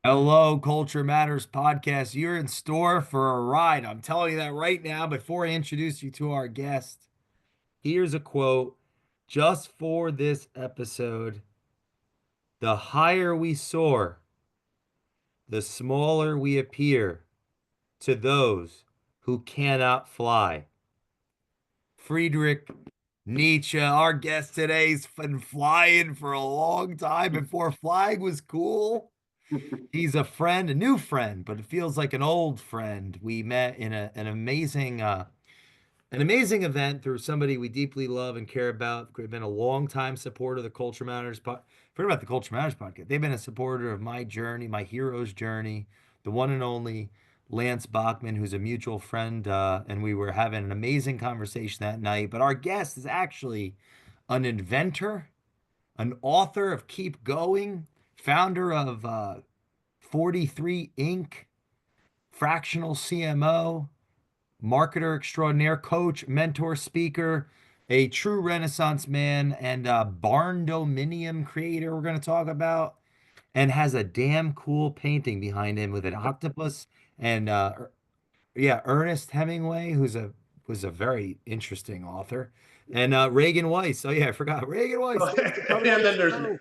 Hello, Culture Matters podcast. You're in store for a ride. I'm telling you that right now before I introduce you to our guest. Here's a quote just for this episode. The higher we soar, the smaller we appear to those who cannot fly. Friedrich Nietzsche, our guest today's been flying for a long time before flying was cool. He's a friend, a new friend, but it feels like an old friend. We met in an amazing event through somebody we deeply love and care about. We've been a long time supporter of the Culture Matters forget about the Culture Matters podcast. They've been a supporter of my journey, my hero's journey, the one and only Lance Bachman, who's a mutual friend, and we were having an amazing conversation that night. But our guest is actually an inventor, an author of Keep Going, founder of 43 Inc., fractional CMO, marketer extraordinaire, coach, mentor, speaker, a true Renaissance man, and a barn dominium creator we're going to talk about, and has a damn cool painting behind him with an octopus and yeah, Ernest Hemingway, was a very interesting author, and Regan Weiss. Oh yeah, I forgot Regan Weiss. Thanks for And coming on the then there's show.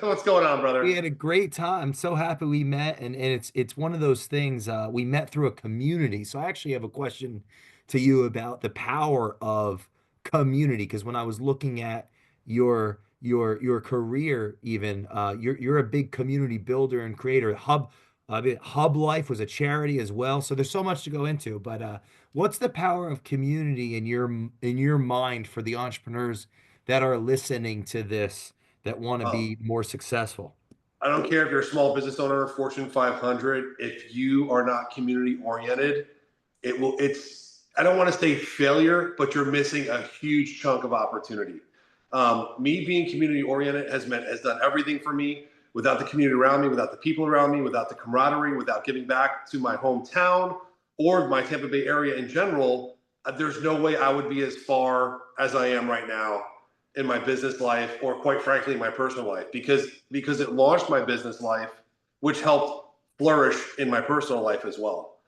what's going on, We brother? had a great time. I'm so happy we met, and it's one of those things. We met through a community. So I actually have a question to you about the power of community. Because when I was looking at your career, even you're a big community builder and creator. Hub Life was a charity as well. So there's so much to go into. But what's the power of community in your mind for the entrepreneurs that are listening to this that want to Oh, be more successful? I don't care if you're a small business owner, Fortune 500. If you are not community oriented, I don't want to say failure, but you're missing a huge chunk of opportunity. Me being community oriented has done everything for me. Without the community around me, without the people around me, without the camaraderie, without giving back to my hometown or my Tampa Bay area in general, there's no way I would be as far as I am right now in my business life, or quite frankly my personal life, because it launched my business life, which helped flourish in my personal life as well.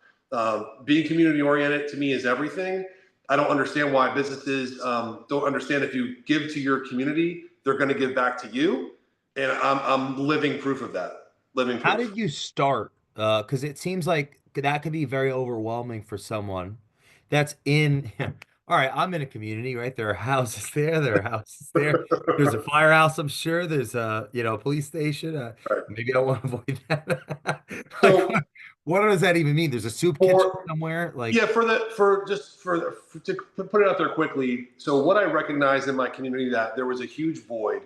Being community oriented to me is everything. I don't understand why businesses don't understand, if you give to your community, they're going to give back to you, and I'm living proof of that. Living How proof. did you start? Because it seems like that could be very overwhelming for someone that's in. All right, I'm in a community, right? There are houses there. There are houses there. There's a firehouse, I'm sure. There's a, police station. Right. Maybe I want to avoid that. Like, So what does that even mean? There's a soup kitchen for somewhere. yeah, Like, for to put it out there quickly. So what I recognized in my community, that there was a huge void,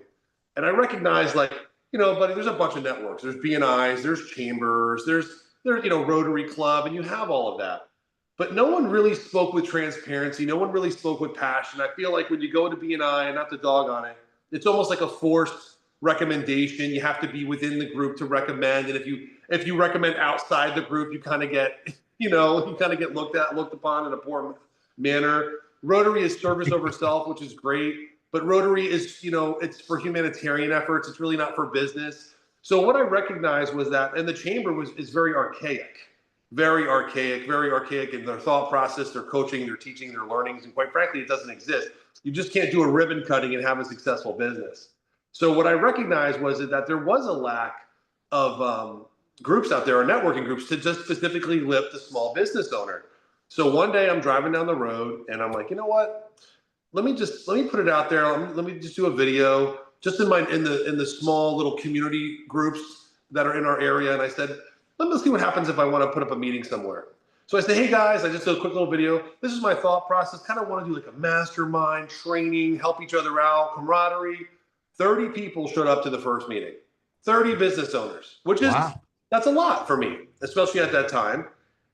and I recognized, like, buddy, there's a bunch of networks. There's BNIs, there's chambers, there's Rotary Club, and you have all of that. But no one really spoke with transparency. No one really spoke with passion. I feel like when you go to BNI, and not to dog on it, it's almost like a forced recommendation. You have to be within the group to recommend, and if you recommend outside the group, you kind of get looked upon in a poor manner. Rotary is service over self, which is great, but Rotary is, it's for humanitarian efforts. It's really not for business. So what I recognized was that, and the chamber is very archaic in their thought process, their coaching, their teaching, their learnings, and quite frankly, it doesn't exist. You just can't do a ribbon cutting and have a successful business. So what I recognized was that there was a lack of groups out there, or networking groups, to just specifically lift the small business owner. So one day I'm driving down the road and I'm like, you know what? Let me put it out there. Let me just do a video just in the small little community groups that are in our area. And I said, let me see what happens if I want to put up a meeting somewhere. So I say, hey guys, I just did a quick little video. This is my thought process. Kind of want to do like a mastermind training, help each other out, camaraderie. 30 people showed up to the first meeting. 30 business owners, which is wow. that's a lot for me, especially at that time.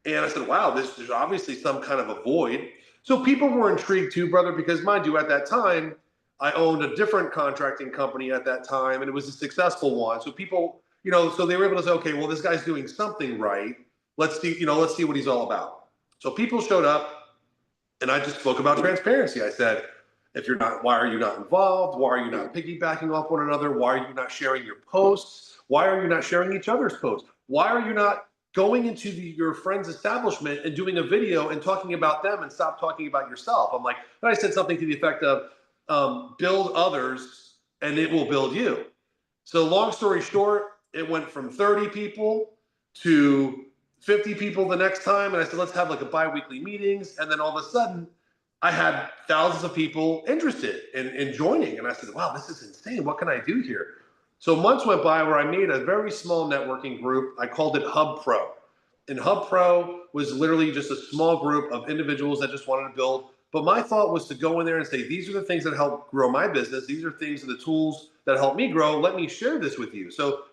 And I said, wow, there's obviously some kind of a void. So people were intrigued too, brother, because mind you, at that time, I owned a different contracting company at that time, and it was a successful one. So people, so they were able to say, okay, well, this guy's doing something right. Let's see what he's all about. So people showed up, and I just spoke about transparency. I said, if you're not, why are you not involved? Why are you not piggybacking off one another? Why are you not sharing your posts? Why are you not sharing each other's posts? Why are you not going into your friend's establishment and doing a video and talking about them and stop talking about yourself? I'm like, and I said something to the effect of, build others and it will build you. So long story short, it went from 30 people to 50 people the next time. And I said, let's have like a bi-weekly meetings. And then all of a sudden I had thousands of people interested in joining. And I said, wow, this is insane. What can I do here? So months went by where I made a very small networking group. I called it Hub Pro. And Hub Pro was literally just a small group of individuals that just wanted to build. But my thought was to go in there and say, these are the things that help grow my business. These are things, the tools that help me grow. Let me share this with you. So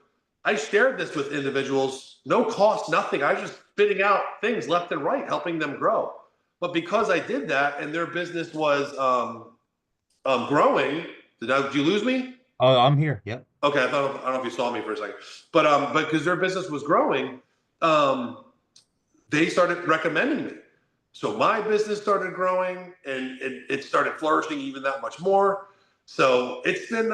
I shared this with individuals, no cost, nothing. I was just spitting out things left and right, helping them grow. But because I did that and their business was growing, did you lose me? Oh, I'm here. Yep. Okay, I don't know if you saw me for a second, but because their business was growing, um, they started recommending me. So my business started growing, and it started flourishing even that much more. So it's been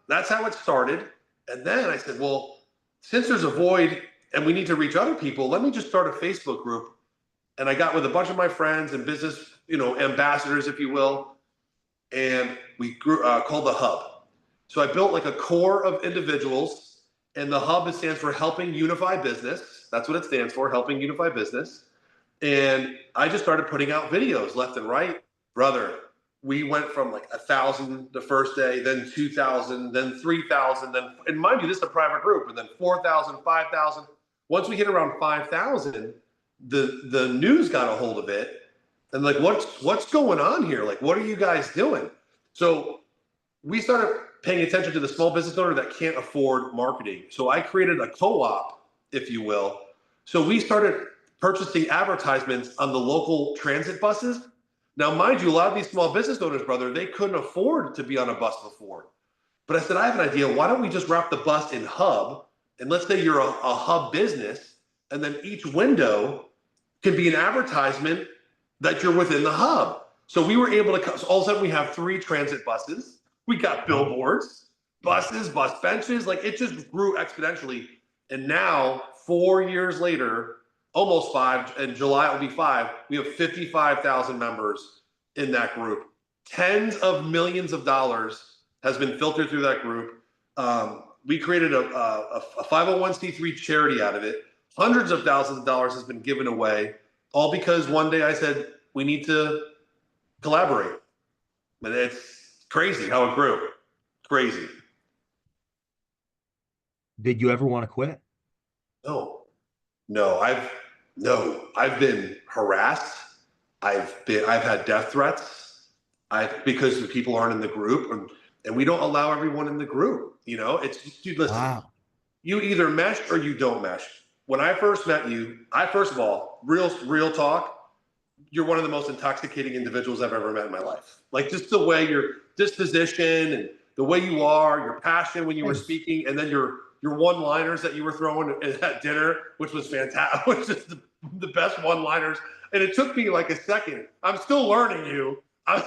that's how it started. And then I said, well, since there's a void and we need to reach other people, let me just start a Facebook group. And I got with a bunch of my friends and business, ambassadors, if you will, and we grew called the Hub. So I built like a core of individuals, and the Hub stands for Helping Unify Business. That's what it stands for, Helping Unify Business. And I just started putting out videos left and right. Brother, we went from like 1,000 the first day, then 2,000, then 3,000, then, and mind you, this is a private group, and then 4,000, 5,000. Once we hit around 5,000, the news got a hold of it, and like, what's going on here? Like, what are you guys doing? So we started paying attention to the small business owner that can't afford marketing. So I created a co-op, if you will. So we started purchasing advertisements on the local transit buses. Now, mind you, a lot of these small business owners, brother, they couldn't afford to be on a bus before. But I said, I have an idea. Why don't we just wrap the bus in Hub? And let's say you're a Hub business, and then each window can be an advertisement that you're within the Hub. So we were able to, so all of a sudden we have 3 transit buses. We got billboards, buses, bus benches. Like, it just grew exponentially. And now, 4 years later, almost 5, in July it will be 5, we have 55,000 members in that group. Tens of millions of dollars has been filtered through that group. We created a 501c3 charity out of it. Hundreds of thousands of dollars has been given away, all because one day I said, we need to collaborate. And it's crazy how it grew. Crazy. Did you ever want to quit? No, no, I've been harassed. I've had death threats. Because the people aren't in the group, and we don't allow everyone in the group. It's, dude, listen, Wow. you either mesh or you don't mesh. When I first met you, first of all, real talk, you're one of the most intoxicating individuals I've ever met in my life. Like, just the way your disposition and the way you are, your passion when you were Thanks. speaking, and then your one-liners that you were throwing at dinner, which was fantastic, which is the best one-liners. And it took me like a second. I'm still learning you. I'm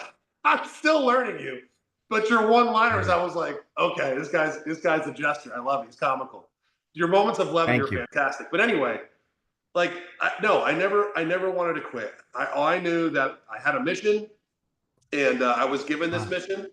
still learning you. But your one-liners, I was like, okay, this guy's a jester. I love it. He's comical. Your moments of levity are Thank you. fantastic. But anyway, like, no, I never wanted to quit. I knew that I had a mission, and I was given this Wow. mission,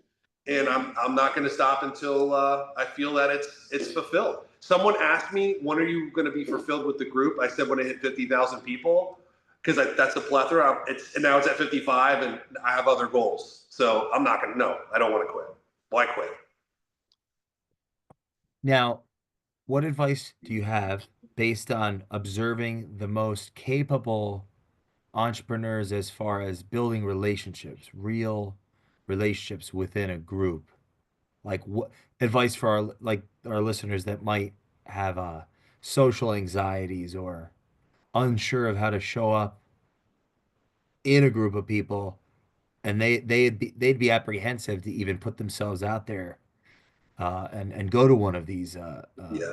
and I'm not going to stop until I feel that it's fulfilled. Someone asked me, when are you going to be fulfilled with the group? I said, when I hit 50,000 people, because that's a plethora. And now it's at 55, and I have other goals. So I'm not going to. No, I don't want to quit. Why quit? Now, what advice do you have based on observing the most capable entrepreneurs as far as building relationships, real relationships within a group? Like, what advice for our listeners that might have social anxieties or unsure of how to show up in a group of people, and they'd be apprehensive to even put themselves out there and go to one of these. Yeah,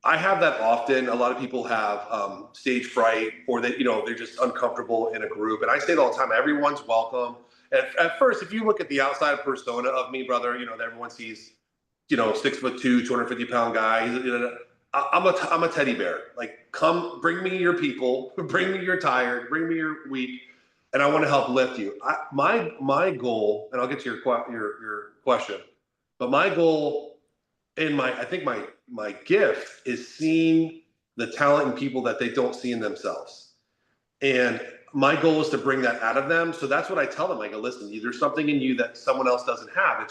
I have that often. A lot of people have stage fright, or they're just uncomfortable in a group. And I say it all the time: everyone's welcome. At first, if you look at the outside persona of me, brother, that everyone sees, 6'2", 250-pound guy. I'm a teddy bear. Like, come, bring me your people, bring me your tired, bring me your weak, and I want to help lift you. My goal, and I'll get to your question, but my goal and my I think my gift is seeing the talent in people that they don't see in themselves. And my goal is to bring that out of them. So that's what I tell them. I go, listen, there's something in you that someone else doesn't have.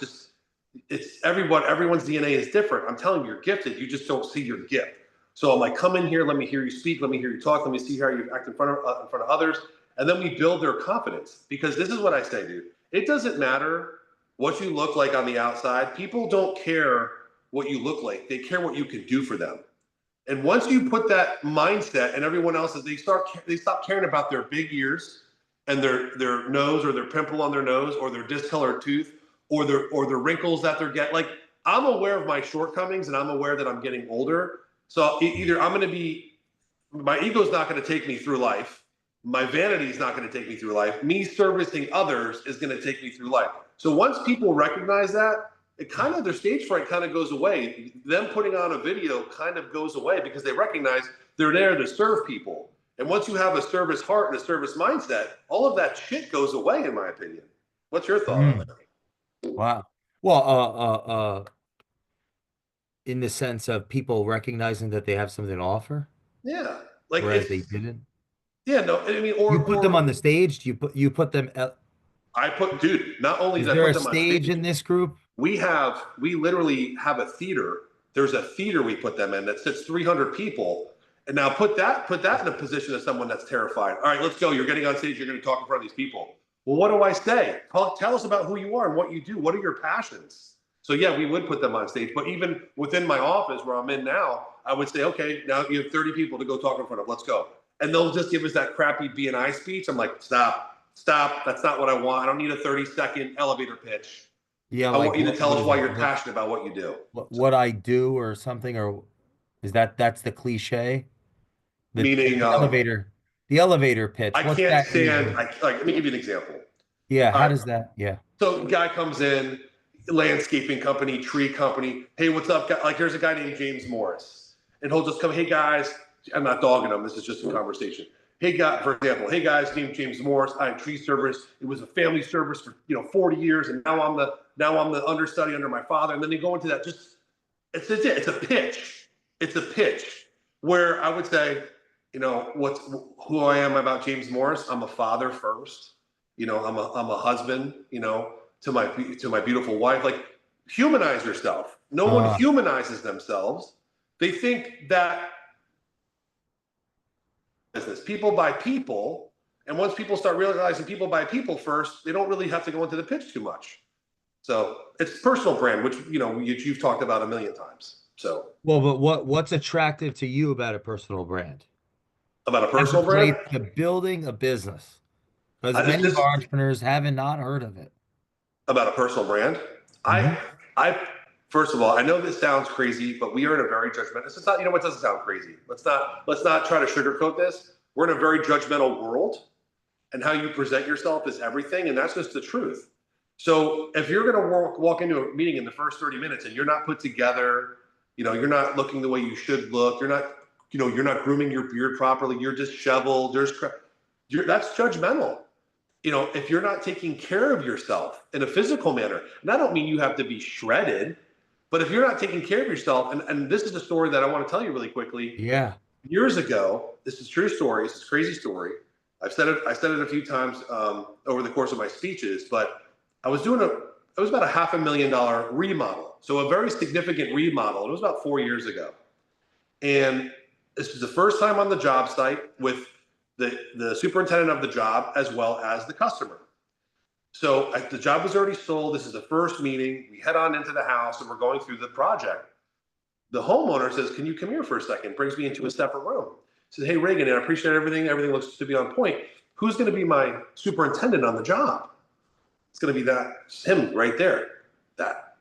It's everyone's DNA is different. I'm telling you, you're gifted. You just don't see your gift. So I'm like, come in here, let me hear you speak, let me hear you talk, let me see how you act in front of others, and then we build their confidence. Because this is what I say, dude. It doesn't matter what you look like on the outside. People don't care what you look like. They care what you can do for them. And once you put that mindset, and everyone else is, they stop caring about their big ears and their nose, or their pimple on their nose, or their discolored tooth, or the wrinkles that they're getting. Like, I'm aware of my shortcomings, and I'm aware that I'm getting older. So either I'm going to be, my ego's not going to take me through life. My vanity is not going to take me through life. Me servicing others is going to take me through life. So once people recognize that, it kind of, their stage fright kind of goes away. Them putting on a video kind of goes away, because they recognize they're there to serve people. And once you have a service heart and a service mindset, all of that shit goes away, in my opinion. What's your thought on Mm, that? wow. Well, in the sense of people recognizing that they have something to offer, Yeah, like whereas it's they didn't. yeah, no, I mean, You put them on or the stage. You put them at, I put, dude. Not only is did I there put a them on stage in stage, this group? we literally have a theater. There's a theater we put them in that sits 300 people. And now put that in a position of someone that's terrified. All right, let's go. You're getting on stage. You're going to talk in front of these people. Well, what do I say? Tell us about who you are and what you do. What are your passions? So yeah, we would put them on stage. But even within my office where I'm in now, I would say, okay, now you have 30 people to go talk in front of. Let's go. And they'll just give us that crappy BNI speech. I'm like, stop. That's not what I want. I don't need a 30-second elevator pitch. Yeah, I want like you to tell what us is why it? you're passionate about what you do. So, What I do or something, or is that's the cliche? meaning, The elevator, the elevator pitch. I What's can't that stand. usually? Let me give you an example. Yeah, All how right, does that? Yeah. so guy comes in, landscaping company, tree company. Hey, what's up? Like, here's a guy named James Morris, and he'll just come. Hey guys, I'm not dogging him. This is just a conversation. Hey guy, for example, hey guys, named James Morris. I had tree service. It was a family service for 40 years, and now I'm the understudy under my father. And then they go into that. Just it's a pitch. It's a pitch where I would say, what's who I am about James Morris. I'm a father first. I'm a husband. To my beautiful wife. Like, humanize yourself. No one Uh, humanizes themselves. They think that business people buy people, and once people start realizing people buy people first, they don't really have to go into the pitch too much. So it's personal brand, which you've talked about a million times. So well, but what's attractive to you about a personal brand about a as it personal brand, relates to building a business? Because I just many of this our entrepreneurs haven't not heard of it. about a personal brand. I, Hmm. I, first of all, I know this sounds crazy, but we are in a very judgmental. It's not, what doesn't sound crazy. Let's not try to sugarcoat this. We're in a very judgmental world, and how you present yourself is everything, and that's just the truth. So if you're going to walk into a meeting in the first 30 minutes and you're not put together, you're not looking the way you should look, you're not grooming your beard properly, you're disheveled, that's judgmental. If you're not taking care of yourself in a physical manner, and I don't mean you have to be shredded, but if you're not taking care of yourself, and this is a story that I want to tell you really quickly. Yeah. Years ago, this is true story, this is a crazy story. I said it a few times over the course of my speeches, but I was doing it was about a $500,000 remodel. So a very significant remodel. It was about 4 years ago. And this is the first time on the job site with the superintendent of the job as well as the customer. So the job was already sold. This is the first meeting. We head on into the house and we're going through the project. The homeowner says, "Can you come here for a second?" Brings me into a separate room. Says, "Hey, Regan, I appreciate everything. Everything looks to be on point. Who's going to be my superintendent on the job?" It's going to be him right there. That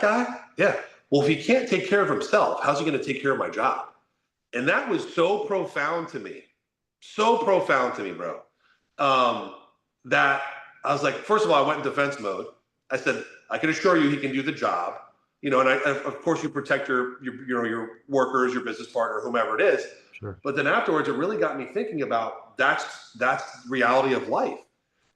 guy? Yeah. Well, if he can't take care of himself, how's he going to take care of my job? And that was so profound to me. So profound to me, bro. That I was like, first of all, I went in defense mode. I said, I can assure you he can do the job. and of course you protect your workers, your business partner, whomever it is. Sure. But then afterwards, it really got me thinking about that's reality of life.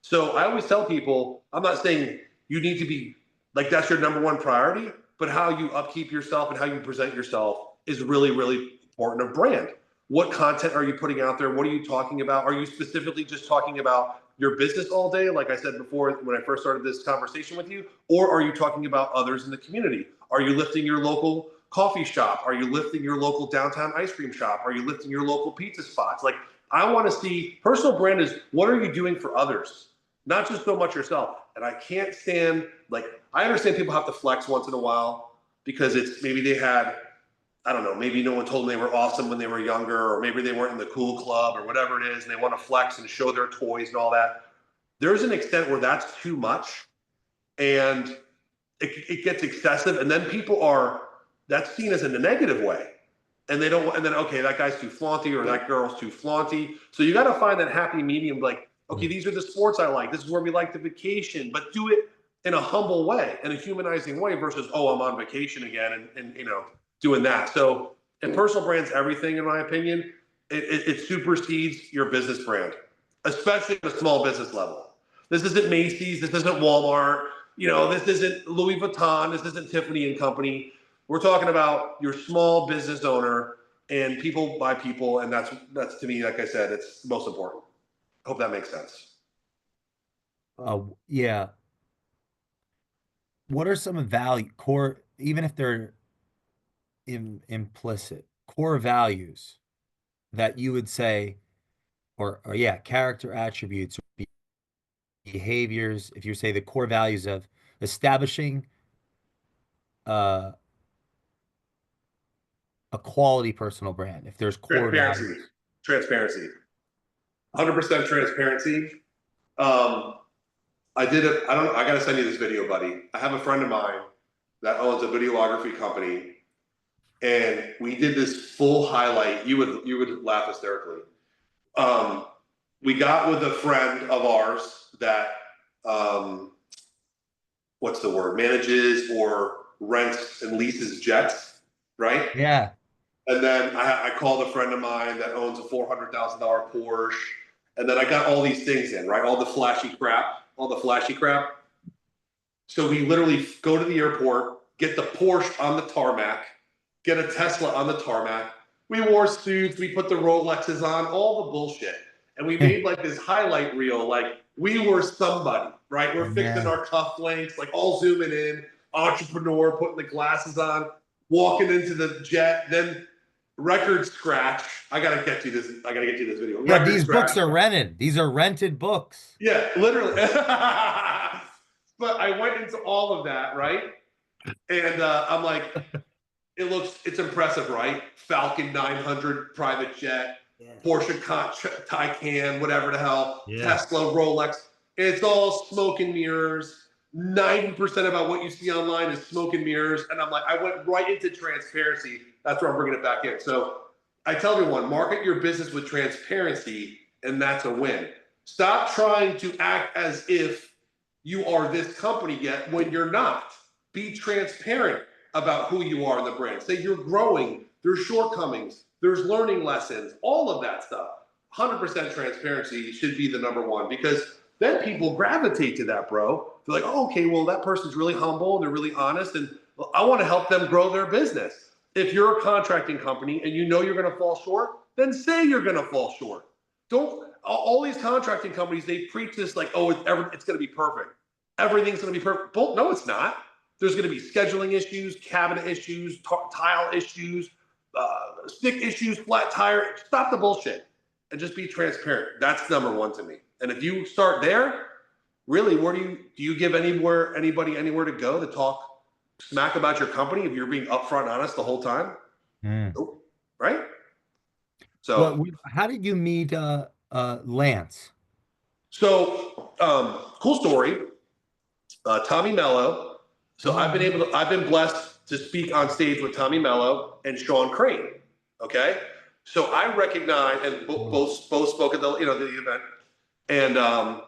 So I always tell people, I'm not saying you need to be like that's your number one priority, but how you upkeep yourself and how you present yourself is really, really important of brand. What content are you putting out there? What are you talking about? Are you specifically just talking about your business all day, like I said before when I first started this conversation with you? Or are you talking about others in the community? Are you lifting your local coffee shop? Are you lifting your local downtown ice cream shop? Are you lifting your local pizza spots? Like, I want to see personal brand is what are you doing for others, not just so much yourself. And I can't stand, like, I understand people have to flex once in a while because it's maybe they had, I don't know, maybe no one told them they were awesome when they were younger, or maybe they weren't in the cool club or whatever it is, and they want to flex and show their toys and all that. There's an extent where that's too much and it gets excessive. And then people are, that's seen as in a negative way. And they don't, and then, okay, that guy's too flaunty or that girl's too flaunty. So you got to find that happy medium, like, okay, these are the sports I like. This is where we like to vacation, but do it in a humble way, in a humanizing way versus, oh, I'm on vacation again and doing that. So, and personal brand's everything, in my opinion. It supersedes your business brand, especially at a small business level. This isn't Macy's. This isn't Walmart. This isn't Louis Vuitton. This isn't Tiffany and Company. We're talking about your small business owner and people by people. And that's to me, like I said, it's most important. Hope that makes sense. Yeah. What are some value core, even if they're implicit, core values that you would say, or yeah, character attributes, behaviors, if you say the core values of establishing uh, a quality personal brand, if there's core Transparency, values. transparency, 100% transparency. Um, I did it. I don't. I got to send you this video, buddy. I have a friend of mine that owns a videography company, and we did this full highlight. You would laugh hysterically. Um, we got with a friend of ours that what's the word, manages or rents and leases jets, right? Yeah. And then I called a friend of mine that owns a $400,000 Porsche. And then I got all these things in, right? All the flashy crap. So we literally go to the airport, get the Porsche on the tarmac, get a Tesla on the tarmac. We wore suits, we put the Rolexes on, all the bullshit. And we made like this highlight reel, like we were somebody, right? We're fixing Yeah. our cufflinks, like all zooming in, entrepreneur, putting the glasses on, walking into the jet, then record scratch. I gotta get you this. I gotta get you this video. Yeah, Record these scratch. books are rented. These are rented books. Yeah, literally. But I went into all of that, right? And I'm like, it's impressive, right? Falcon 900 private jet, Yeah. Porsche Taycan, whatever the hell, Yeah. Tesla, Rolex. It's all smoke and mirrors. 90% about what you see online is smoke and mirrors. And I'm like, I went right into transparency. That's where I'm bringing it back in. So I tell everyone, market your business with transparency, and that's a win. Stop trying to act as if you are this company yet when you're not. Be transparent about who you are in the brand. Say you're growing, there's shortcomings, there's learning lessons, all of that stuff. 100% transparency should be the number one because then people gravitate to that, bro. They're like, oh, okay, well, that person's really humble and they're really honest, and well, I want to help them grow their business. If you're a contracting company and you know you're going to fall short, then say you're going to fall short. Don't, all these contracting companies, they preach this like, oh, it's going to be perfect. Everything's going to be perfect. Well, no, it's not. There's going to be scheduling issues, cabinet issues, tile issues, stick issues, flat tire. Stop the bullshit and just be transparent. That's number one to me. And if you start there, really, where do you give anybody anywhere to go to talk smack about your company if you're being upfront and honest the whole time? Mm. Nope. Right? Well, So how did you meet Lance? cool story. Tommy Mello. So Oh, I've been blessed to speak on stage with Tommy Mello and Sean Crane. Okay, so I recognize and oh. both spoke at the event, and And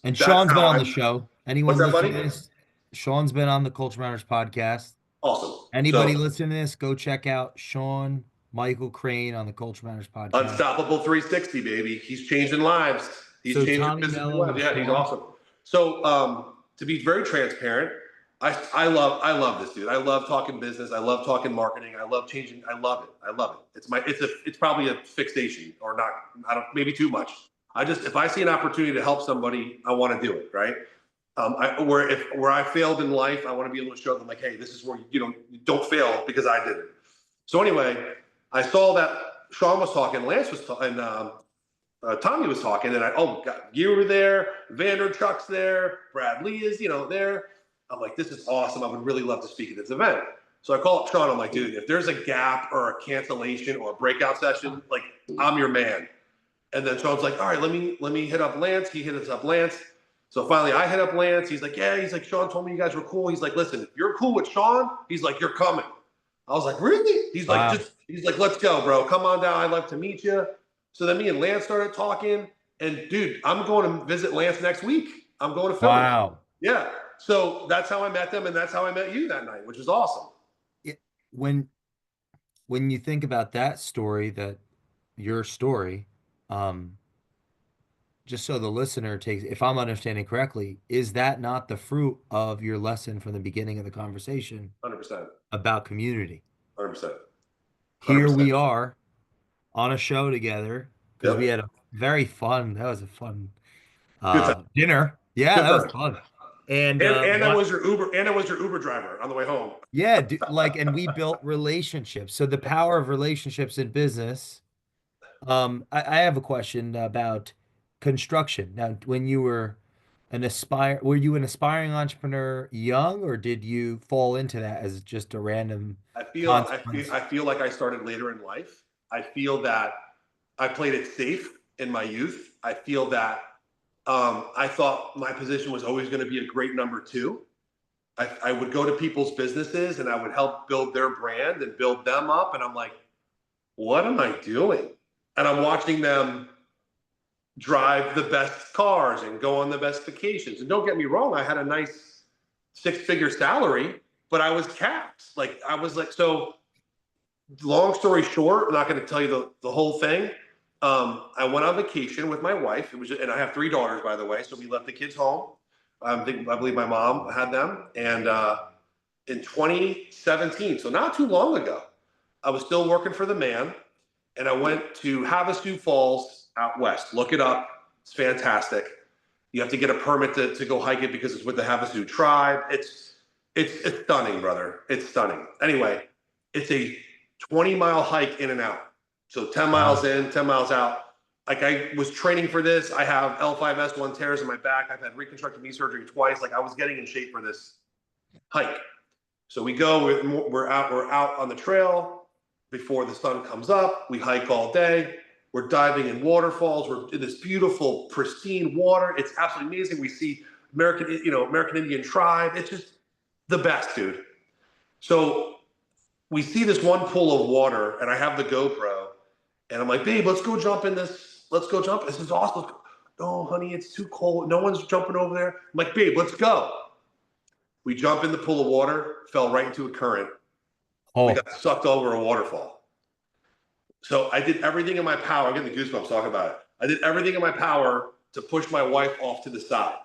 that's Sean's been how on I. the show. What's Anyone that, listening buddy? to this? Sean's been on the Culture Matters podcast. Awesome. Anybody So listening to this, go check out Sean Michael Crane on the Culture Matters podcast. Unstoppable 360, baby. He's changing lives. He's So changing Tommy business Mello lives. and Yeah, he's Sean. awesome. So to be very transparent, I love this dude. I love talking business. I love talking marketing. I love changing. I love it. I love it. It's probably a fixation or not. I don't maybe too much. If I see an opportunity to help somebody, I want to do it. Right. Where I failed in life, I want to be able to show them like, hey, this is where you don't fail because I did it. So anyway, I saw that Sean was talking, Lance was talking, and Tommy was talking, and oh God, you were there, Vanderchuck's there, Brad Lee is there. I'm like, this is awesome. I would really love to speak at this event. So I call up Sean. I'm like, dude, if there's a gap or a cancellation or a breakout session, like I'm your man. And then Sean's like, all right, let me hit up Lance. He hit us up Lance. So finally, I hit up Lance. He's like, yeah. He's like, Sean told me you guys were cool. He's like, listen, if you're cool with Sean, he's like, you're coming. I was like, really? Wow. He's like, let's go, bro. Come on down. I'd love to meet you. So then me and Lance started talking. And dude, I'm going to visit Lance next week. I'm going to Philly. Wow. Yeah. So that's how I met them, and that's how I met you that night, which is awesome. It, when when you think about that story, that your story, um, just so the listener takes, if I'm understanding correctly, is that not the fruit of your lesson from the beginning of the conversation 100%. about community? 100%. Here 100%. we are on a show together because we Yep. had that was a fun Good time. dinner. Yeah, Good that was time. fun. And And I what was your Uber driver on the way home. yeah, like, and we built relationships. So the power of relationships in business. I have a question about construction. Now, when you were were you an aspiring entrepreneur young, or did you fall into that as just a random consequence? I feel like I started later in life. I feel that I played it safe in my youth. I feel that I thought my position was always going to be a great number two. I would go to people's businesses and I would help build their brand and build them up. And I'm like, what am I doing? And I'm watching them drive the best cars and go on the best vacations. And don't get me wrong, I had a nice 6-figure salary, but I was capped. Like I was like, so long story short, I'm not going to tell you the whole thing. I went on vacation with my wife. And I have 3 daughters, by the way. So we left the kids home. I believe my mom had them. And in 2017, so not too long ago, I was still working for the man, and I went to Havasu Falls out west. Look it up. It's fantastic. You have to get a permit to go hike it because it's with the Havasu tribe. It's stunning, brother. It's stunning. Anyway, it's a 20-mile hike in and out. So 10 miles Wow. in, 10 miles out. Like I was training for this. I have L5S1 tears in my back. I've had reconstructive knee surgery twice. Like I was getting in shape for this hike. So we go, we're out on the trail before the sun comes up. We hike all day. We're diving in waterfalls. We're in this beautiful, pristine water. It's absolutely amazing. We see American Indian tribe. It's just the best, dude. So we see this one pool of water, and I have the GoPro, and I'm like, babe, let's go jump in this. Let's go jump. This is awesome. No, honey, it's too cold. No one's jumping over there. I'm like, babe, let's go. We jump in the pool of water, fell right into a current. We Oh, got sucked over a waterfall. So I did everything in my power. I'm getting the goosebumps talking about it. I did everything in my power to push my wife off to the side.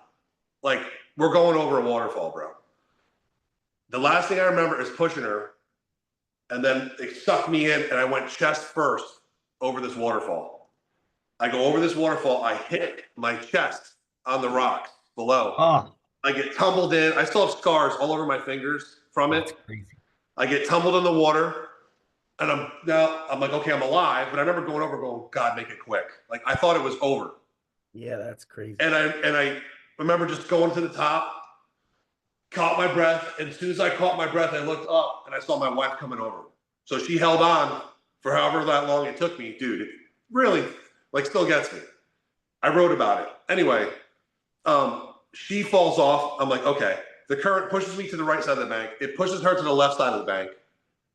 Like, we're going over a waterfall, bro. The last thing I remember is pushing her, and then it sucked me in, and I went chest first over this waterfall. I go over this waterfall. I hit my chest on the rocks below. oh, I get tumbled in. I still have scars all over my fingers from that's it. crazy. I get tumbled in the water, and I'm like, okay, I'm alive. But I remember going over, going, God, make it quick. Like I thought it was over. Yeah, that's crazy. And I remember just going to the top, caught my breath, and as soon as I caught my breath, I looked up and I saw my wife coming over. So she held on for however that long it took me, dude. It really, like, still gets me. I wrote about it. Anyway, she falls off. I'm like, okay. The current pushes me to the right side of the bank. It pushes her to the left side of the bank.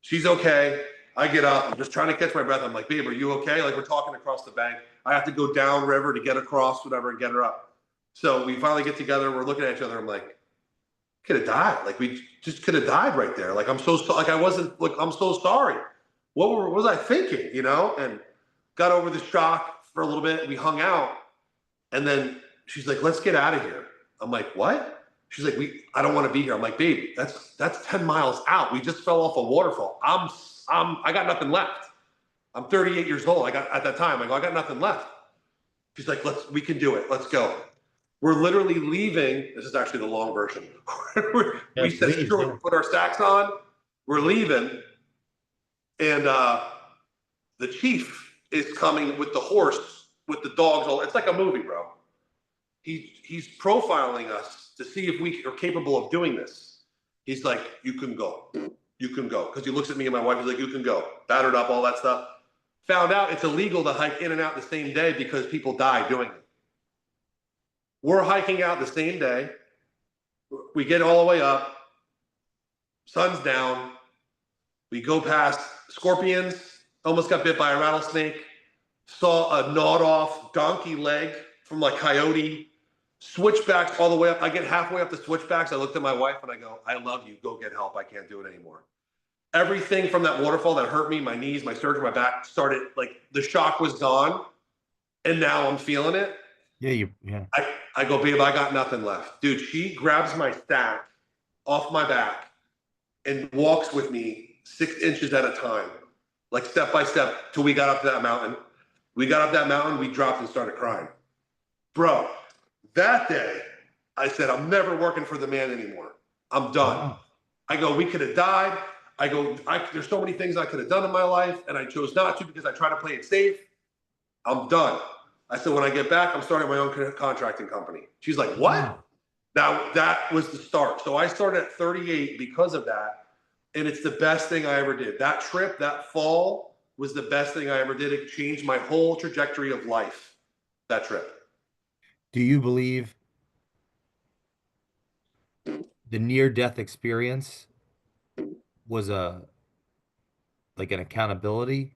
She's okay. I get up. I'm just trying to catch my breath. I'm like, babe, are you okay? Like, we're talking across the bank. I have to go down river to get across, whatever, and get her up. So we finally get together. We're looking at each other. I'm like, could have died. Like we just could have died right there. Like like I wasn't like I'm so sorry. What was I thinking? You know? And got over the shock for a little bit. We hung out, and then she's like, "Let's get out of here." I'm like, "What?" She's like, I don't want to be here." I'm like, "Baby, that's 10 miles out. We just fell off a waterfall. I got nothing left. I'm 38 years old. I got at that time. I got nothing left." She's like, we can do it. Let's go. We're literally leaving. This is actually the long version. Yeah, We said, please. sure, Yeah. we put our stacks on. We're leaving. And the chief is coming with the horse, with the dogs. It's like a movie, bro. He's profiling us to see if we are capable of doing this. He's like, you can go. You can go. Because he looks at me and my wife. He's like, you can go. Battered up, all that stuff. Found out it's illegal to hike in and out the same day because people die doing it. We're hiking out the same day. We get all the way up. Sun's down. We go past scorpions. Almost got bit by a rattlesnake. Saw a gnawed off donkey leg from like coyote. Switchbacks all the way up. I get halfway up the switchbacks. I looked at my wife and I go, I love you. Go get help. I can't do it anymore. Everything from that waterfall that hurt me, my knees, my surgery, my back, started like the shock was gone. And now I'm feeling it. Yeah. I go, babe, I got nothing left. Dude, she grabs my stack off my back and walks with me 6 inches at a time, like step by step, till we got up to that mountain. We got up that mountain, we dropped and started crying. Bro, that day, I said, I'm never working for the man anymore. I'm done. Wow. I go, we could have died. I go, there's so many things I could have done in my life, and I chose not to because I try to play it safe. I'm done. I said, when I get back, I'm starting my own contracting company. She's like, what? Wow. Now, that was the start. So I started at 38 because of that. And it's the best thing I ever did. That trip, that fall was the best thing I ever did. It changed my whole trajectory of life, that trip. Do you believe the near-death experience was like an accountability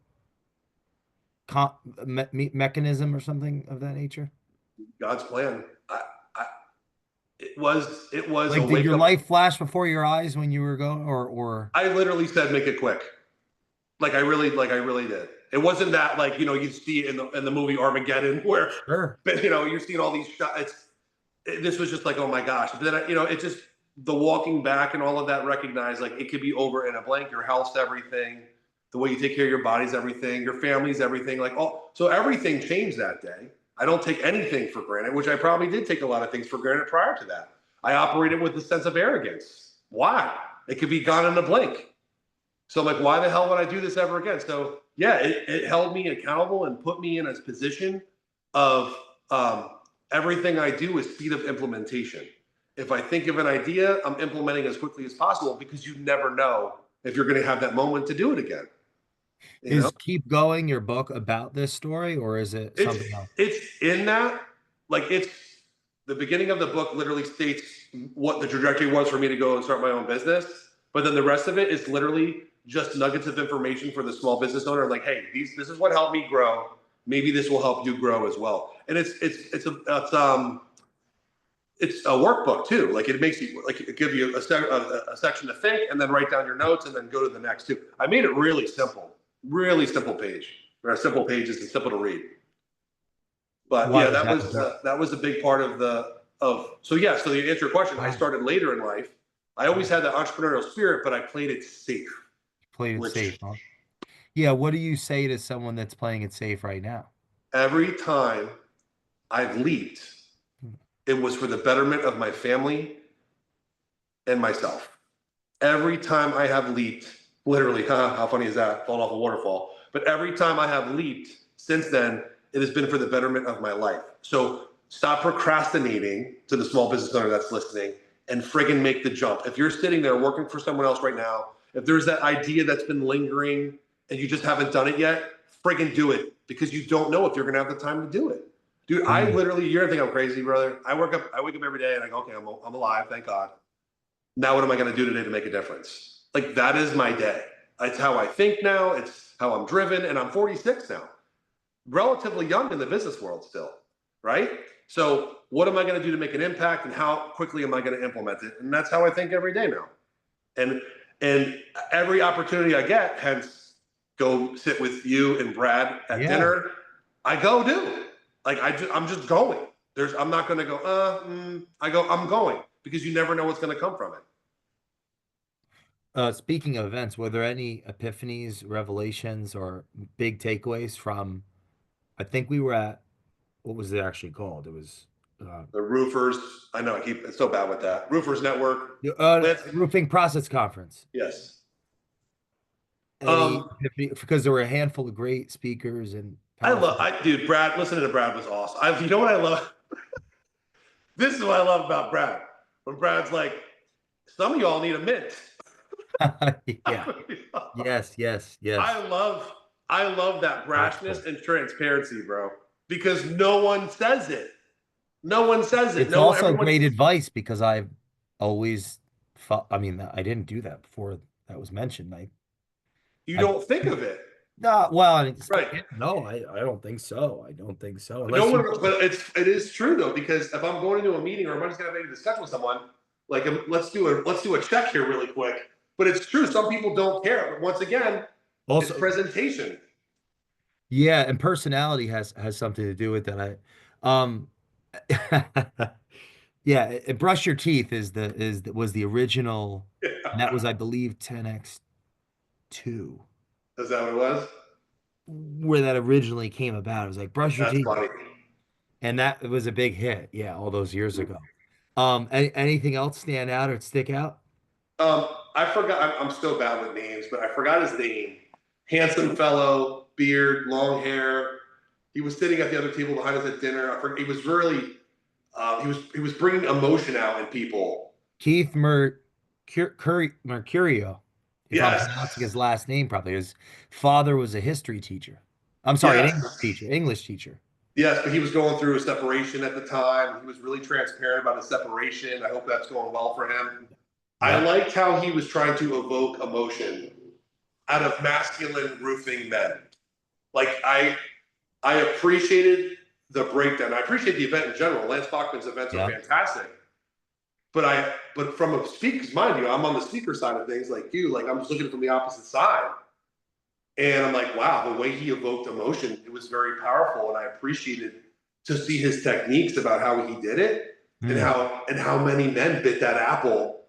mechanism or something of that nature? God's plan. I, it was a Like, did wake your up. life flash before your eyes when you were going, or I literally said, make it quick. Like I really did. It wasn't that like, you see it in the movie Armageddon where, sure? you're seeing all these shots. This was just like, oh my gosh. But then, it just, the walking back and all of that recognized like it could be over in a blink. Your health's everything. The way you take care of your body's everything. Your family's everything. Like, so everything changed that day. I don't take anything for granted, which I probably did take a lot of things for granted prior to that. I operated with a sense of arrogance. Why? It could be gone in a blink. So I'm like, why the hell would I do this ever again? So yeah, it held me accountable and put me in a position of everything I do is speed of implementation. If I think of an idea, I'm implementing as quickly as possible because you never know if you're going to have that moment to do it again. You know, Is Keep Going your book about this story, or is it it's something else? it's in that, like it's the beginning of the book literally states what the trajectory was for me to go and start my own business, but then the rest of it is literally just nuggets of information for the small business owner. Like, hey, this is what helped me grow. Maybe this will help you grow as well. And it's a workbook too. Like it makes you like it give you a section to think and then write down your notes and then go to the next two. I made it really simple page. Or simple pages and simple to read. But Why yeah, was that was a big part of so yeah. So to answer your question, I started later in life. I always had the entrepreneurial spirit, but I played it safe. played it safe, Which huh? Yeah. What do you say to someone that's playing it safe right now? every time I've leaped, it was for the betterment of my family and myself. Every time I have leaped, literally, how funny is that? Falling off a waterfall. But every time I have leaped since then, it has been for the betterment of my life. So stop procrastinating, to the small business owner that's listening, and friggin' make the jump. If you're sitting there working for someone else right now, if there's that idea that's been lingering and you just haven't done it yet, friggin' do it, because you don't know if you're gonna have the time to do it. Dude, I literally, you're gonna think I'm crazy, brother. I wake up every day and I go, okay, I'm alive, thank God. Now what am I gonna do today to make a difference? Like that is my day. It's how I think now. It's how I'm driven, and I'm 46 now, relatively young in the business world still, right? So what am I going to do to make an impact, and how quickly am I going to implement it? And that's how I think every day now. And and every opportunity I get, hence go sit with you and Brad at Yeah. dinner, I go do. Like I'm just going. I'm not going to go. I'm going because you never know what's going to come from it. Speaking of events, were there any epiphanies, revelations, or big takeaways from? I think we were at what was it actually called? It was uh, The roofers. I know I keep it's so bad with that. Roofers Network. the Let's roofing process conference. yes. Any Um, because there were a handful of great speakers and powerful. dude, Brad. Listening to Brad was awesome. You know what I love? This is what I love about Brad. When Brad's like, some of y'all need a mint. Yeah. Yes. Yes. Yes. I love I love that Tactful. brashness and transparency, bro. Because no one says it. No one says it. It's No one also everyone's great advice because I've always thought. I mean, I didn't do that before that was mentioned. you I don't think of it. no. Well, I mean, Right. no, I don't think so. I don't think so. No Unless you. one but it is true though, because if I'm going into a meeting or if I'm just gonna make a discussion with someone, like let's do a check here really quick. But it's true, some people don't care. But once again, it's Also, presentation. yeah, and personality has something to do with that. Yeah, brush your teeth was the original, and that was I believe 10x2 Is that what it was? where that originally came about. It was like brush your That's teeth, funny. and that was a big hit. Yeah, all those years ago. Anything else stand out or stick out? Um, I forgot. I'm so bad with names, but I forgot his name. Handsome fellow, beard, long hair. He was sitting at the other table behind us at dinner. I forget, he was really, he was bringing emotion out in people. Keith Mercurio, if I'm Yes, pronouncing his last name properly. His father was a history teacher. I'm sorry, an English yes, teacher. English teacher. yes. But he was going through a separation at the time. He was really transparent about his separation. I hope that's going well for him. I Yep. liked how he was trying to evoke emotion out of masculine roofing men. Like I appreciated the breakdown. I appreciate the event in general. Lance Bachman's events are Yep. fantastic. But from a speaker's mind, I'm on the speaker side of things like you. Like I'm just looking from the opposite side. And I'm like, wow, the way he evoked emotion, it was very powerful. And I appreciated to see his techniques about how he did it Mm. and how many men bit that apple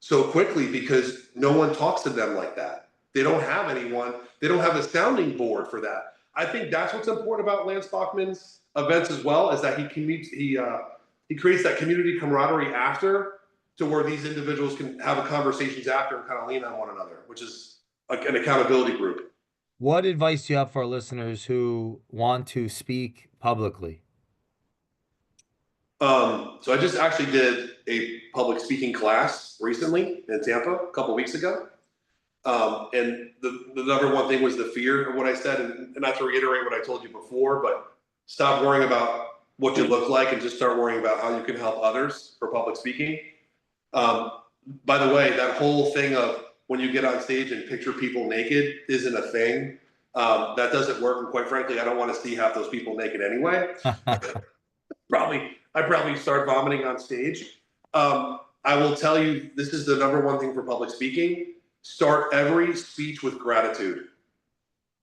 so quickly because no one talks to them like that. They don't have anyone, they don't have a sounding board for that. I think that's what's important about Lance Bachman's events as well, is that he creates that community camaraderie after to where these individuals can have a conversations after and kind of lean on one another, which is like an accountability group. What advice do you have for our listeners who want to speak publicly? So I just actually did a public speaking class recently in Tampa a couple weeks ago. And the number one thing was the fear of what I said, and not to reiterate what I told you before, but stop worrying about what you look like and just start worrying about how you can help others for public speaking. Um, by the way, that whole thing of when you get on stage and picture people naked isn't a thing. That doesn't work, and quite frankly, I don't want to see half those people naked anyway. I probably start vomiting on stage. I will tell you, this is the number one thing for public speaking. Start every speech with gratitude.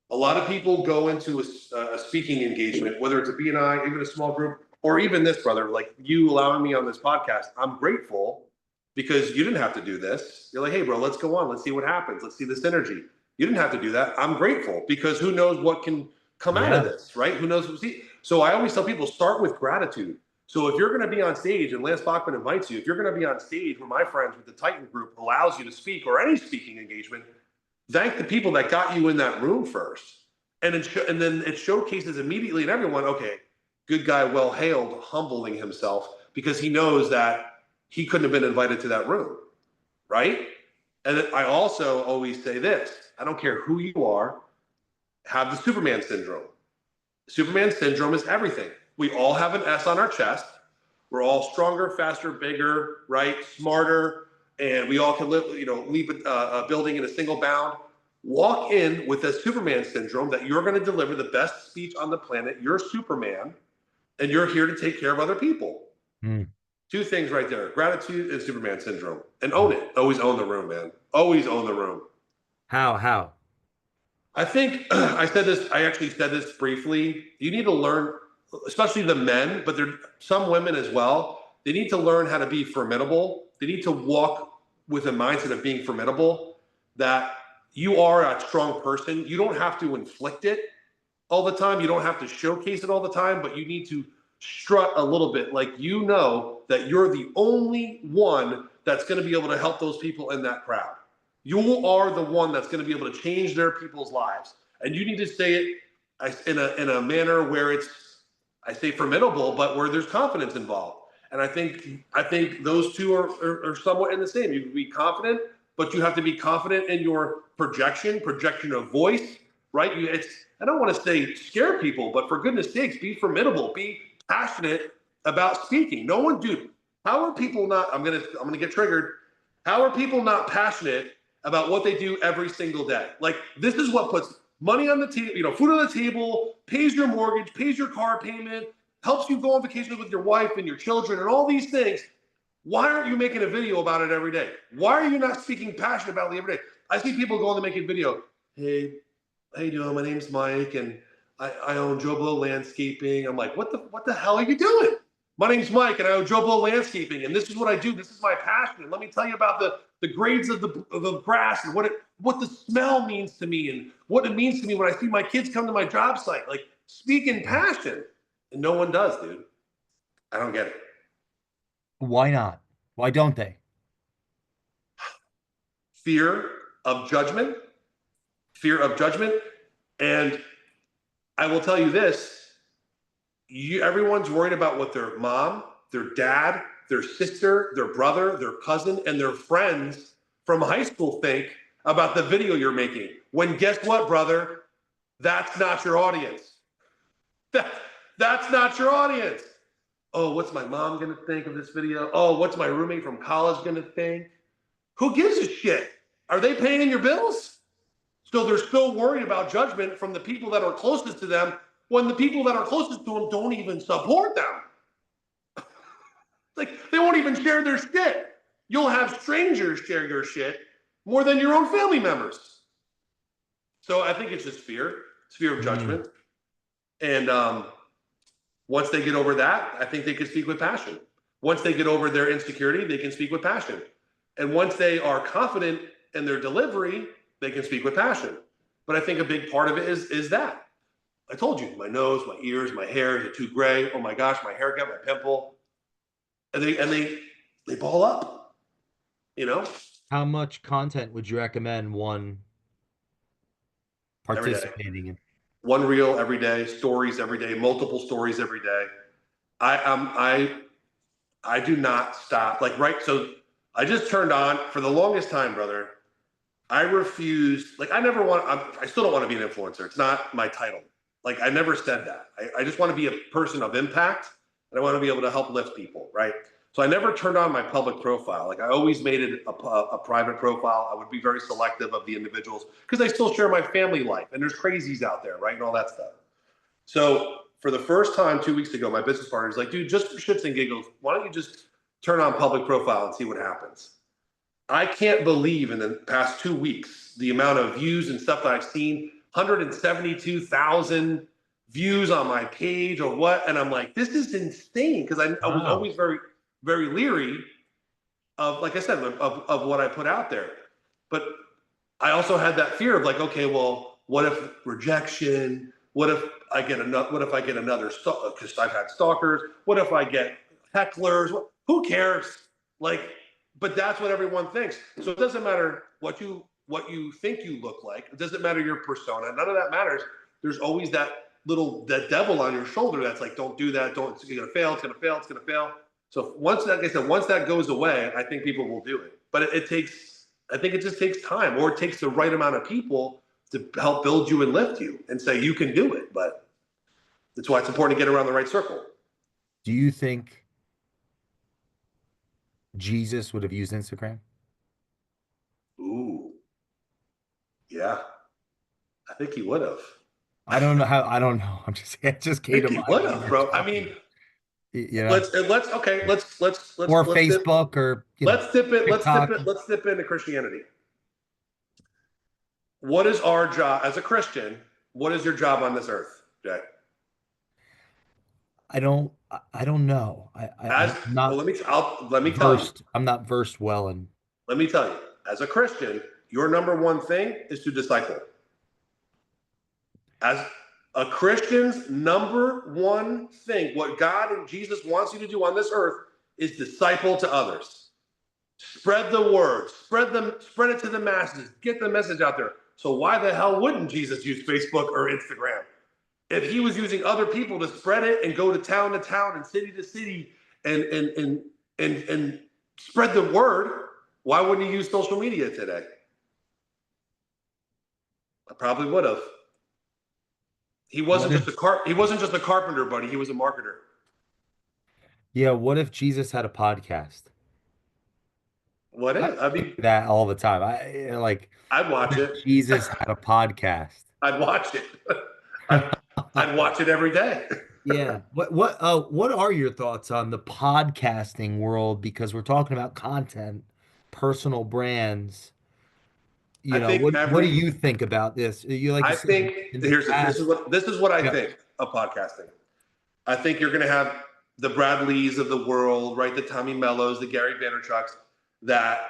A lot of people go into a speaking engagement, whether it's a BNI, even a small group, or even this, brother, like you allowing me on this podcast. I'm grateful because you didn't have to do this. You're like, hey, bro, let's go on. Let's see what happens. Let's see this energy. You didn't have to do that. I'm grateful because who knows what can come out of Yeah. this, right? Who knows? So I always tell people start with gratitude. So if you're going to be on stage and Lance Bachman invites you, if you're going to be on stage where my friends with the Titan Group allows you to speak or any speaking engagement, thank the people that got you in that room first. And then it showcases immediately in everyone, okay, good guy, well hailed, humbling himself because he knows that he couldn't have been invited to that room, right? And I also always say this, I don't care who you are, have the Superman syndrome. Superman syndrome is everything. We all have an S on our chest. We're all stronger, faster, bigger, right? Smarter, and we all can leap a building in a single bound. Walk in with a Superman syndrome that you're going to deliver the best speech on the planet. You're Superman, and you're here to take care of other people. Mm. Two things right there: gratitude and Superman syndrome. And Mm. own it. Always own the room, man. Always own the room. How? How? I think I said this. I actually said this briefly. You need to learn, especially the men, but there some women as well. They need to learn how to be formidable. They need to walk with a mindset of being formidable. That you are a strong person. You don't have to inflict it all the time. You don't have to showcase it all the time, but you need to strut a little bit. Like you know that you're the only one that's going to be able to help those people in that crowd. You are the one that's going to be able to change their people's lives. And you need to say it in a manner where it's, I say formidable, but where there's confidence involved. And I think those two are somewhat in the same. You can be confident, but you have to be confident in your projection of voice, right? I don't want to say scare people, but for goodness sakes, be formidable, be passionate about speaking. No one, dude. How are people not? I'm gonna get triggered. How are people not passionate about what they do every single day? Like this is what puts money on the table, food on the table, pays your mortgage, pays your car payment, helps you go on vacations with your wife and your children, and all these things. Why aren't you making a video about it every day? Why are you not speaking passionate about it every day? I see people going to make a video. Hey, how you doing? My name's Mike, and I own Joe Blow Landscaping. I'm like, what the hell are you doing? My name's Mike, and I own Joe Blow Landscaping, and this is what I do. This is my passion. And let me tell you about the grades of the grass and what the smell means to me, and what it means to me when I see my kids come to my job site. Like speak in passion, and no one does, dude. I don't get it. Why not? Why don't they? Fear of judgment, fear of judgment, and I will tell you this: everyone's worried about what their mom, their dad, their sister, their brother, their cousin, and their friends from high school think about the video you're making. When guess what, brother? That's not your audience. That, that's not your audience. Oh, what's my mom gonna think of this video? Oh, what's my roommate from college gonna think? Who gives a shit? Are they paying your bills? So they're so worried about judgment from the people that are closest to them when the people that are closest to them don't even support them. Like they won't even share their shit. You'll have strangers share your shit more than your own family members. So I think it's just fear. It's fear of Mm. judgment. And once they get over that, I think they can speak with passion. Once they get over their insecurity, they can speak with passion. And once they are confident in their delivery, they can speak with passion. But I think a big part of it is that. I told you, my nose, my ears, my hair, they're too gray. Oh my gosh, my haircut, my pimple. And they ball up, you know, How much content would you recommend one every day. participating in? One reel every day, stories every day, multiple stories every day. I do not stop. Like right, so I just turned on for the longest time, brother. I refuse. Like I never want. I still don't want to be an influencer. It's not my title. Like I never said that. I just want to be a person of impact, and I want to be able to help lift people. Right. So I never turned on my public profile. Like I always made it a private profile. I would be very selective of the individuals because I still share my family life, and there's crazies out there, right, and all that stuff. So for the first time 2 weeks ago, my business partner is like, dude, just for shits and giggles, why don't you just turn on public profile and see what happens? I can't believe in the past 2 weeks the amount of views and stuff that I've seen. 172,000 views on my page or what, and I'm like, this is insane because I was Wow. always very, very leery of, like I said, of what I put out there. But I also had that fear of like, okay, well, what if rejection? What if I get another? What if I get another? Because I've had stalkers. What if I get hecklers? Who cares? Like, but that's what everyone thinks. So it doesn't matter what you think you look like. It doesn't matter your persona. None of that matters. There's always that devil on your shoulder that's like, don't do that. Don't. It's gonna fail. It's gonna fail. It's gonna fail. So once that, like I said, once that goes away, I think people will do it. But it takes. I think it just takes time, or it takes the right amount of people to help build you and lift you and say you can do it. But that's why it's important to get around the right circle. Do you think Jesus would have used Instagram? Ooh, yeah, I think he would have. I don't know how. I don't know. I'm just. It just I came think to he mind would when you have, were bro. I mean, talking. You know, Let's okay. or Let's dip Facebook or let's dip it. Let's dip TikTok. it. Let's dip into Christianity. What is our job as a Christian? What is your job on this earth, Jay? I don't know. As I'm well, not let me tell you. versed. I'm not versed well in. Let me tell you. As a Christian, your number one thing is to disciple. As a Christian's number one thing, what God and Jesus wants you to do on this earth is disciple to others. Spread the word, spread it to the masses, get the message out there. So why the hell wouldn't Jesus use Facebook or Instagram? If he was using other people to spread it and go to town and city to city and and spread the word, why wouldn't he use social media today? I probably would have. What if, He wasn't just a carpenter, buddy. He was a marketer. yeah, what if Jesus had a podcast? What I is? I think mean, that all the time. Like, I'd what watch if it. Jesus had a podcast? I'd watch it. I'd, I'd watch it every day. Yeah. What are your thoughts on the podcasting world? Because we're talking about content, personal brands. I think What do you think about this? You like you I said think in the past. this is what I Yeah. think of podcasting. I think you're going to have the Brad Lees of the world, right? The Tommy Mellos, the Gary Vaynerchuks, that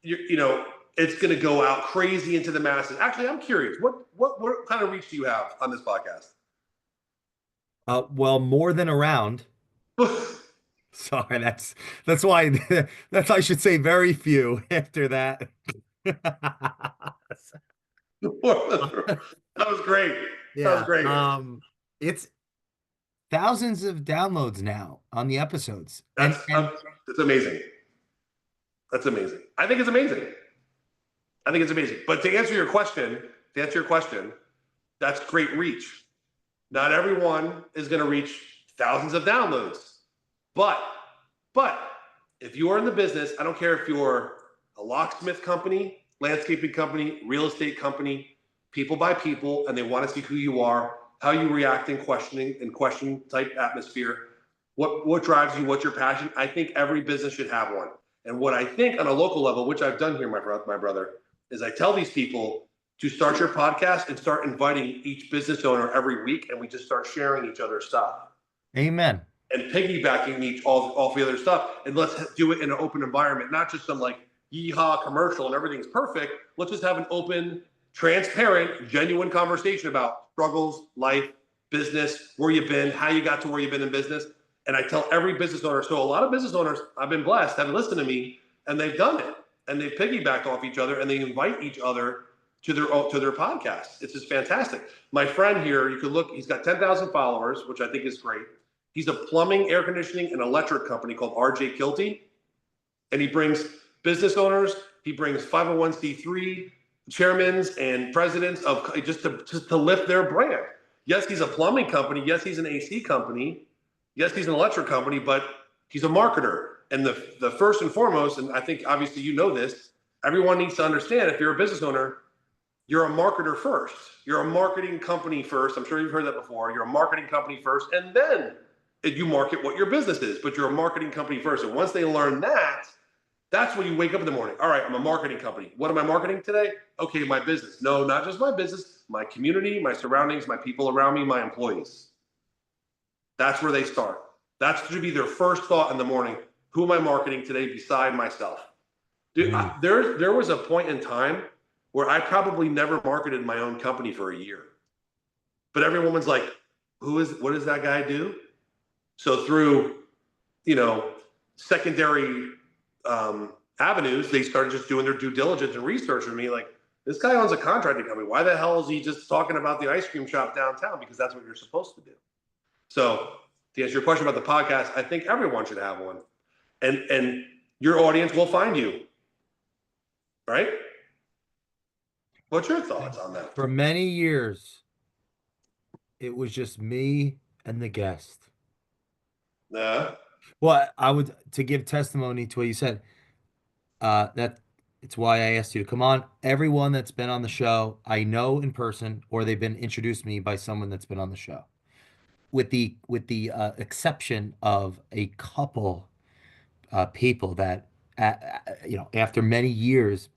you know it's going to go out crazy into the masses. Actually, I'm curious, what kind of reach do you have on this podcast? Well, more than around. Sorry, that's why that's I should say very few after that. That was great. That was Yeah. great. It's thousands of downloads now on the episodes. That's And it's amazing. That's amazing. I think it's amazing. I think it's amazing. But to answer your question, that's great reach. Not everyone is going to reach thousands of downloads. But but if you are in the business, I don't care if you're a locksmith company, landscaping company, real estate company, people by people, and they want to see who you are, how you react in questioning and question type atmosphere. What drives you? What's your passion? I think every business should have one. And what I think on a local level, which I've done here, my brother, is I tell these people to start your podcast and start inviting each business owner every week, and we just start sharing each other's stuff amen. and piggybacking each all the other stuff. And let's do it in an open environment, not just some like yeehaw commercial and everything's perfect. Let's just have an open, transparent, genuine conversation about struggles, life, business, where you've been, how you got to where you've been in business. And I tell every business owner. So a lot of business owners, I've been blessed, have listened to me, and they've done it, and they've piggybacked off each other, and they invite each other to their podcast. It's just fantastic. My friend here, you could look. He's got 10,000 followers, which I think is great. He's a plumbing, air conditioning, and electric company called RJ Kilty, and he brings business owners. He brings 501c3 chairmen and presidents of just to lift their brand. Yes, he's a plumbing company. Yes, he's an AC company. Yes, he's an electric company, but he's a marketer. And the first and foremost, and I think obviously you know this, everyone needs to understand if you're a business owner, you're a marketer first. You're a marketing company first. I'm sure you've heard that before. You're a marketing company first, and then you market what your business is, but you're a marketing company first. And once they learn that, that's when you wake up in the morning. All right, I'm a marketing company. What am I marketing today? Okay, my business. No, not just my business, my community, my surroundings, my people around me, my employees. That's where they start. That should be their first thought in the morning. Who am I marketing today beside myself? Dude, Mm. there was a point in time where I probably never marketed my own company for a year. But every woman's like, what does that guy do? So through, you know, secondary avenues, they started just doing their due diligence and research with me. Like, this guy owns a contracting company. Why the hell is he just talking about the ice cream shop downtown? Because that's what you're supposed to do. So to answer your question about the podcast, I think everyone should have one. And your audience will find you. Right? What's your thoughts on that? For many years, it was just me and the guest. Yeah. Well, I would to give testimony to what you said. That it's why I asked you to come on. Everyone that's been on the show, I know in person, or they've been introduced to me by someone that's been on the show. with the exception of a couple people that after many years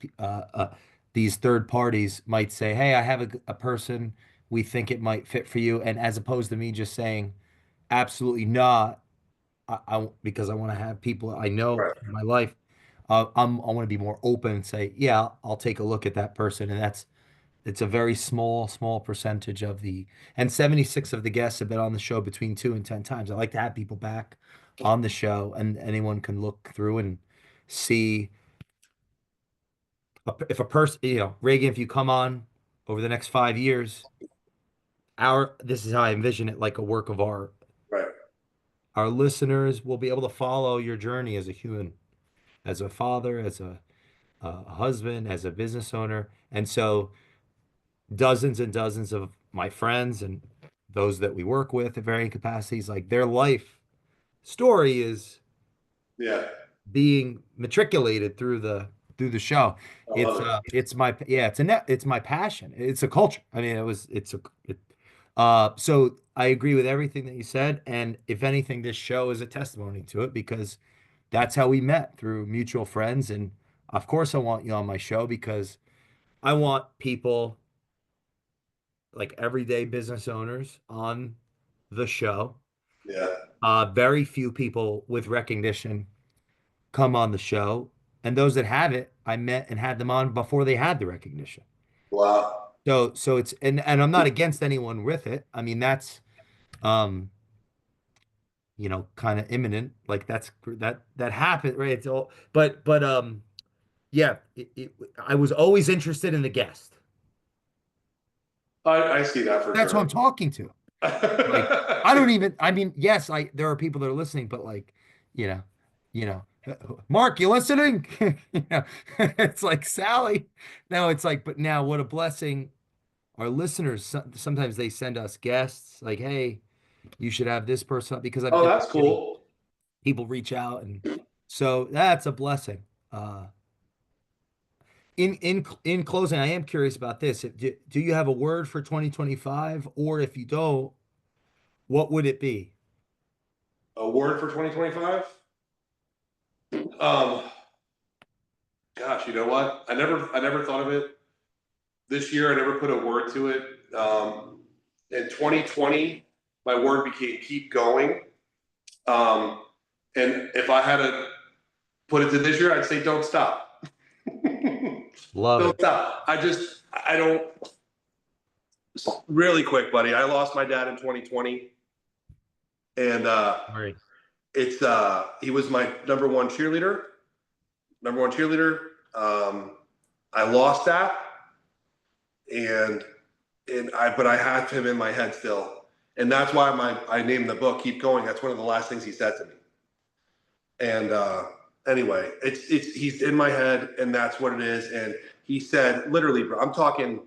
these third parties might say, hey, I have a person we think it might fit for you, and as opposed to me just saying absolutely not, because I want to have people I know Right. in my life. I want to be more open and say, yeah, I'll take a look at that person. And it's a very small percentage of and 76 of the guests have been on the show between 2 and 10 times. I like to have people back on the show, and anyone can look through and see if a person, Reagan, if you come on over the next 5 years, this is how I envision it, like a work of art. Right. Our listeners will be able to follow your journey as a human, as a father, as a husband, as a business owner. And so dozens and dozens of my friends and those that we work with at varying capacities, like their life story is Yeah. being matriculated through the show. I love it. It's my yeah, it's my passion. It's a culture. I mean, so I agree with everything that you said, and if anything, this show is a testimony to it because that's how we met, through mutual friends. And of course, I want you on my show because I want people like everyday business owners on the show. Yeah. Very few people with recognition come on the show, and those that have it, I met and had them on before they had the recognition. Wow. So it's and I'm not against anyone with it. I mean, that's um, kind of imminent. Like that happened, right? It's all, but yeah, I was always interested in the guest. I see that for That's who I'm sure. talking to. Like, I don't even, I mean, yes, there are people that are listening, but like, you know, you know, Mark, you listening? It's like Sally. No, it's like, but now what a blessing. Our listeners, sometimes they send us guests like, hey, you should have this person because Oh, that's cool. people reach out. And so that's a blessing. In closing, I am curious about this. Do you have a word for 2025? Or if you don't, what would it be? A word for 2025? Um, Gosh, you know what? I never thought of it this year. I never put a word to it. In 2020, my word became keep going. Um, and if I had to put it to this year, I'd say don't stop. Love Don't it. stop. I don't, really quick, buddy. I lost my dad in 2020. And Right. he was my number one cheerleader. Number one cheerleader. I lost that. And but I have him in my head still, and that's why I named the book "Keep Going." That's one of the last things he said to me. And anyway, it's he's in my head, and that's what it is. And he said, literally, bro, I'm talking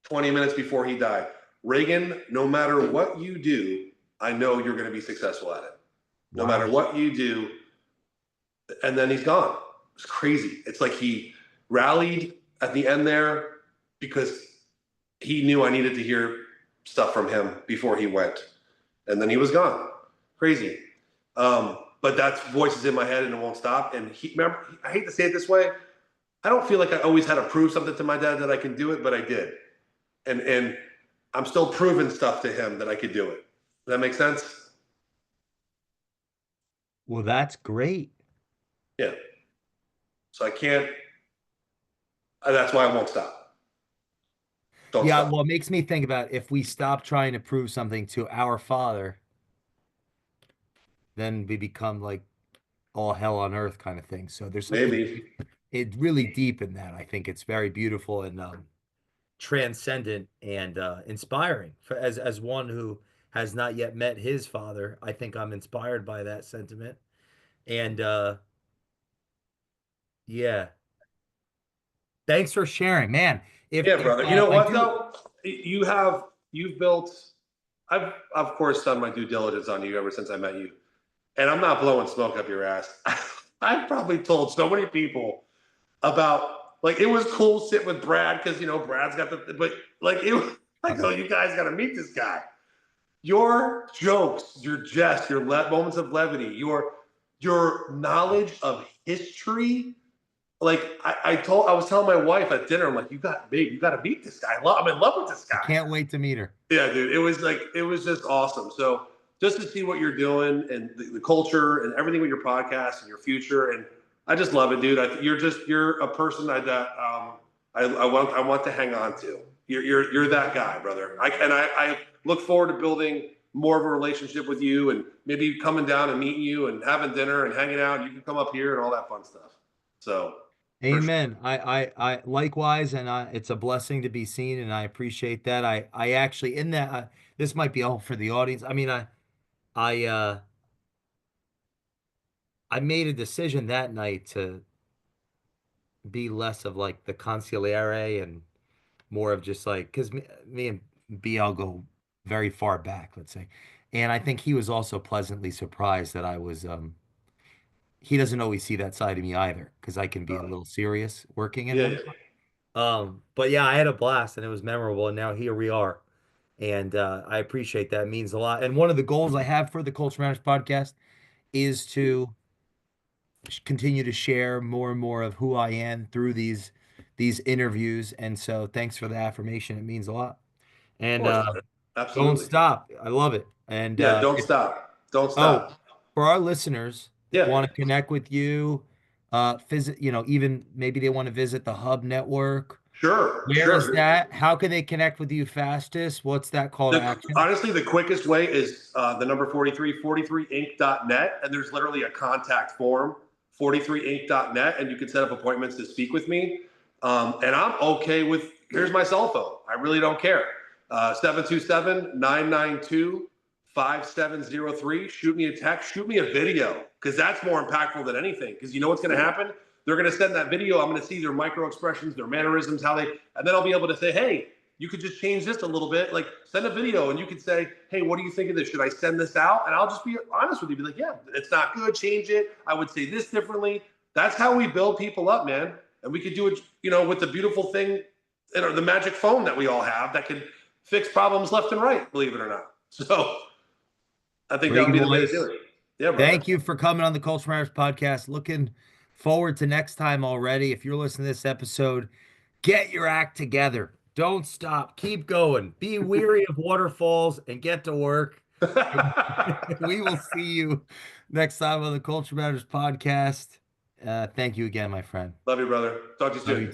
20 minutes before he died, Reagan, no matter what you do, I know you're going to be successful at it. No matter Wow. what you do, and then he's gone. It's crazy. It's like he rallied at the end there because he knew I needed to hear stuff from him before he went, and then he was gone. Crazy. But that's voices in my head, and it won't stop. And remember, I hate to say it this way. I don't feel like I always had to prove something to my dad that I can do it, but I did, and I'm still proving stuff to him that I could do it. Does that make sense? Well, that's great. Yeah. So I can't. That's why I won't stop. Don't Yeah, stop. well, it makes me think about if we stop trying to prove something to our Father, then we become like all hell on earth kind of thing. So there's something Maybe. it really deep in that. I think it's very beautiful and transcendent and inspiring. As one who has not yet met his father, I think I'm inspired by that sentiment. And yeah, thanks for sharing, man. Yeah, If brother. You know I what do, though? You've built. I've of course done my due diligence on you ever since I met you, and I'm not blowing smoke up your ass. I've probably told so many people about, like, it was cool sitting with Brad because Brad's got but like it was like, oh, you guys got to meet this guy. your jokes, your jest, your moments of levity, your knowledge of history. Like I was telling my wife at dinner, I'm like, you got to meet this guy. I'm in love with this I guy. can't wait to meet her. Yeah, dude, it was just awesome. So just to see what you're doing and the culture and everything with your podcast and your future, and I just love it, dude. You're a person I want to hang on to. You're that guy, brother. I look forward to building more of a relationship with you and maybe coming down and meeting you and having dinner and hanging out. And you can come up here and all that fun stuff. So for sure. Amen. I likewise, and it's a blessing to be seen, and I appreciate that. I actually in that this might be all for the audience. I mean, I I made a decision that night to be less of like the consigliere and more of just like because me and BL go very far back, let's say, and I think he was also pleasantly surprised that I was. He doesn't always see that side of me either because I can be a little serious working and Yeah, yeah. whatnot. But yeah, I had a blast and it was memorable, and now here we are. And I appreciate that. It means a lot. And one of the goals I have for the Culture Matters podcast is to continue to share more and more of who I am through these interviews. And so thanks for the affirmation. It means a lot. Of And course, brother. don't Absolutely. stop. I love it. And Yeah, don't stop. Don't oh, stop. for our listeners that Yeah. want to connect with you, visit, even maybe they want to visit the Hub Network. Sure, Where is sure. that? How can they connect with you fastest? What's that call to action? Honestly, the quickest way is the number 43, 43inc.net. And there's literally a contact form, 43inc.net. And you can set up appointments to speak with me. And I'm okay with, here's my cell phone. I really don't care. 727 Shoot me a text, shoot me a video, because that's more impactful than anything. Because you know what's going to happen? They're going to send that video. I'm going to see their micro expressions, their mannerisms, and then I'll be able to say, hey, you could just change this a little bit. Like send a video and you could say, hey, what do you think of this? Should I send this out? And I'll just be honest with you. Be like, yeah, it's not good. Change it. I would say this differently. That's how we build people up, man. And we could do it, with the beautiful thing, the magic phone that we all have that can fix problems left and right, believe it or not. So I think that would Regan be the way to do Weiss, it. Yeah, brother. thank you for coming on the Culture Matters podcast. Looking forward to next time already. If you're listening to this episode, get your act together. Don't stop. Keep going. Be weary of waterfalls and get to work. We will see you next time on the Culture Matters podcast. Thank you again, my friend. Love you, brother. Talk to you Love you soon. too.